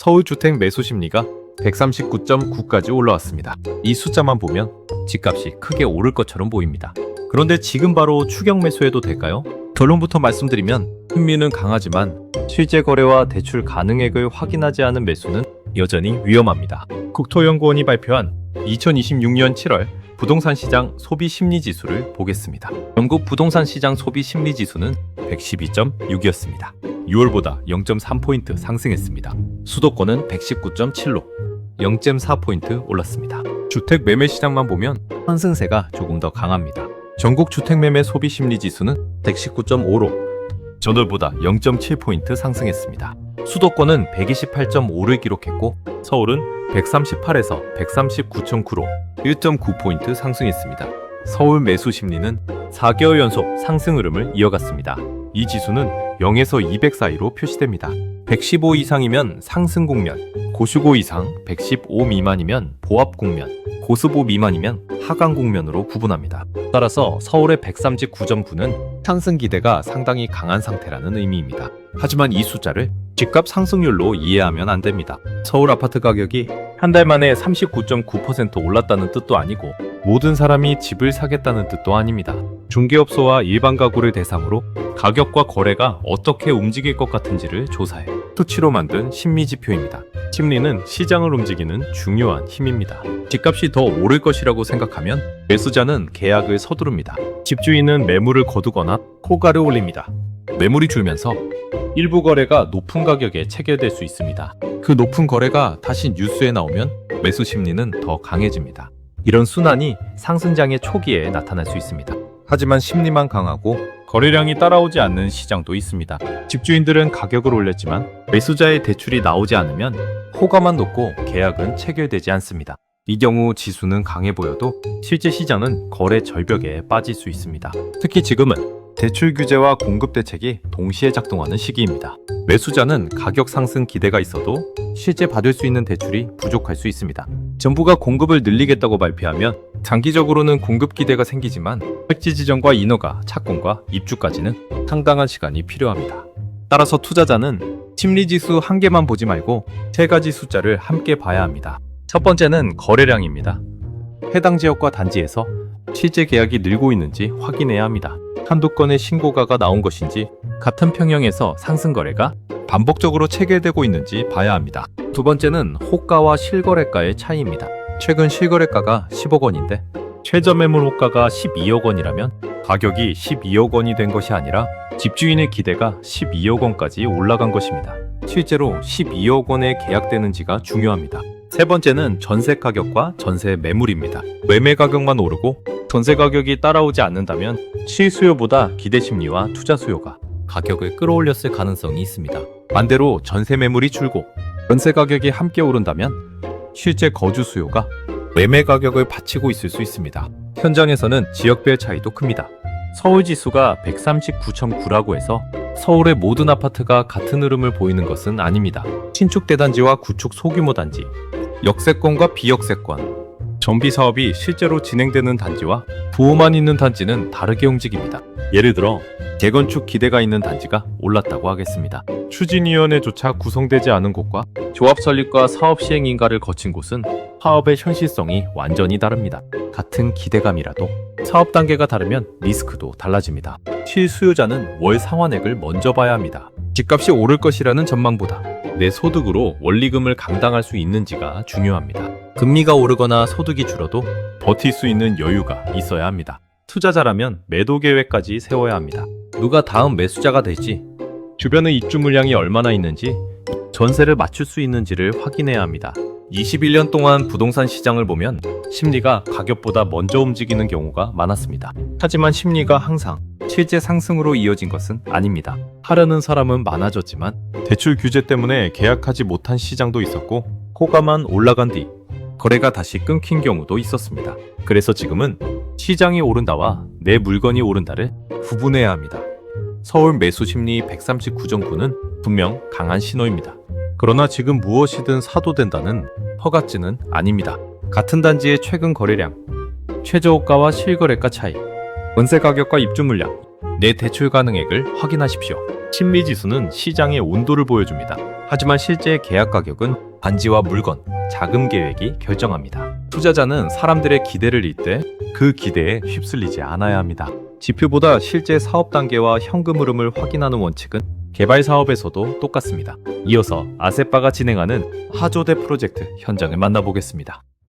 서울주택 매수 심리가 139.9까지 올라왔습니다. 이 숫자만 보면 집값이 크게 오를 것처럼 보입니다. 그런데 지금 바로 추격 매수해도 될까요? 결론부터 말씀드리면 흥미는 강하지만 실제 거래와 대출 가능액을 확인하지 않은 매수는 여전히 위험합니다. 국토연구원이 발표한 2026년 7월 부동산 시장 소비 심리 지수를 보겠습니다. 영국 부동산 시장 소비 심리 지수는 112.6이었습니다. 6월보다 0.3포인트 상승했습니다. 수도권은 119.7로 0.4포인트 올랐습니다. 주택 매매 시장만 보면 상승세가 조금 더 강합니다. 전국 주택 매매 소비 심리 지수는 119.5로 전월보다 0.7포인트 상승했습니다. 수도권은 128.5를 기록했고 서울은 138에서 139.9로 1.9포인트 상승했습니다. 서울 매수 심리는 4개월 연속 상승 흐름을 이어갔습니다. 이 지수는 0에서 200 사이로 표시됩니다. 115 이상이면 상승 국면, 고수고 이상 115 미만이면 보합 국면, 고수보 미만이면 하강 국면으로 구분합니다. 따라서 서울의 139.9는 상승 기대가 상당히 강한 상태라는 의미입니다. 하지만 이 숫자를 집값 상승률로 이해하면 안 됩니다. 서울 아파트 가격이 한 달 만에 39.9% 올랐다는 뜻도 아니고 모든 사람이 집을 사겠다는 뜻도 아닙니다. 중개업소와 일반 가구를 대상으로 가격과 거래가 어떻게 움직일 것 같은지를 조사해 수치로 만든 심리지표입니다. 심리는 시장을 움직이는 중요한 힘입니다. 집값이 더 오를 것이라고 생각하면 매수자는 계약을 서두릅니다. 집주인은 매물을 거두거나 호가를 올립니다. 매물이 줄면서 일부 거래가 높은 가격에 체결될 수 있습니다. 그 높은 거래가 다시 뉴스에 나오면 매수 심리는 더 강해집니다. 이런 순환이 상승장의 초기에 나타날 수 있습니다. 하지만 심리만 강하고 거래량이 따라오지 않는 시장도 있습니다. 집주인들은 가격을 올렸지만 매수자의 대출이 나오지 않으면 호가만 높고 계약은 체결되지 않습니다. 이 경우 지수는 강해 보여도 실제 시장은 거래 절벽에 빠질 수 있습니다. 특히 지금은 대출 규제와 공급 대책이 동시에 작동하는 시기입니다. 매수자는 가격 상승 기대가 있어도 실제 받을 수 있는 대출이 부족할 수 있습니다. 정부가 공급을 늘리겠다고 발표하면 장기적으로는 공급 기대가 생기지만 택지 지정과 인허가, 착공과 입주까지는 상당한 시간이 필요합니다. 따라서 투자자는 심리지수 한 개만 보지 말고 세 가지 숫자를 함께 봐야 합니다. 첫 번째는 거래량입니다. 해당 지역과 단지에서 실제 계약이 늘고 있는지 확인해야 합니다. 한두 건의 신고가가 나온 것인지 같은 평형에서 상승 거래가 반복적으로 체결되고 있는지 봐야 합니다. 두 번째는 호가와 실거래가의 차이입니다. 최근 실거래가가 10억 원인데 최저 매물 호가가 12억 원이라면 가격이 12억 원이 된 것이 아니라 집주인의 기대가 12억 원까지 올라간 것입니다. 실제로 12억 원에 계약되는지가 중요합니다. 세 번째는 전세 가격과 전세 매물입니다. 매매 가격만 오르고 전세 가격이 따라오지 않는다면 실수요보다 기대 심리와 투자 수요가 가격을 끌어올렸을 가능성이 있습니다. 반대로 전세 매물이 줄고 전세 가격이 함께 오른다면 실제 거주 수요가 매매 가격을 받치고 있을 수 있습니다. 현장에서는 지역별 차이도 큽니다. 서울 지수가 139.9라고 해서 서울의 모든 아파트가 같은 흐름을 보이는 것은 아닙니다. 신축 대단지와 구축 소규모 단지, 역세권과 비역세권, 정비 사업이 실제로 진행되는 단지와 부호만 있는 단지는 다르게 움직입니다. 예를 들어 재건축 기대가 있는 단지가 올랐다고 하겠습니다. 추진위원회조차 구성되지 않은 곳과 조합 설립과 사업 시행 인가를 거친 곳은 사업의 현실성이 완전히 다릅니다. 같은 기대감이라도 사업 단계가 다르면 리스크도 달라집니다. 실수요자는 월 상환액을 먼저 봐야 합니다. 집값이 오를 것이라는 전망보다 내 소득으로 원리금을 감당할 수 있는지가 중요합니다. 금리가 오르거나 소득이 줄어도 버틸 수 있는 여유가 있어야 합니다. 투자자라면 매도 계획까지 세워야 합니다. 누가 다음 매수자가 될지, 주변의 입주 물량이 얼마나 있는지, 전세를 맞출 수 있는지를 확인해야 합니다. 21년 동안 부동산 시장을 보면 심리가 가격보다 먼저 움직이는 경우가 많았습니다. 하지만 심리가 항상 실제 상승으로 이어진 것은 아닙니다. 하려는 사람은 많아졌지만 대출 규제 때문에 계약하지 못한 시장도 있었고 호가만 올라간 뒤 거래가 다시 끊긴 경우도 있었습니다. 그래서 지금은 시장이 오른다와 내 물건이 오른다를 구분해야 합니다. 서울 매수 심리 139.9는 분명 강한 신호입니다. 그러나 지금 무엇이든 사도 된다는 허가증은 아닙니다. 같은 단지의 최근 거래량, 최저호가와 실거래가 차이, 전세 가격과 입주 물량, 내 대출 가능액을 확인하십시오. 심리지수는 시장의 온도를 보여줍니다. 하지만 실제 계약 가격은 반지와 물건, 자금 계획이 결정합니다. 투자자는 사람들의 기대를 잇되 그 기대에 휩쓸리지 않아야 합니다. 지표보다 실제 사업 단계와 현금 흐름을 확인하는 원칙은 개발 사업에서도 똑같습니다. 이어서 아셋바가 진행하는 하조대 프로젝트 현장을 만나보겠습니다.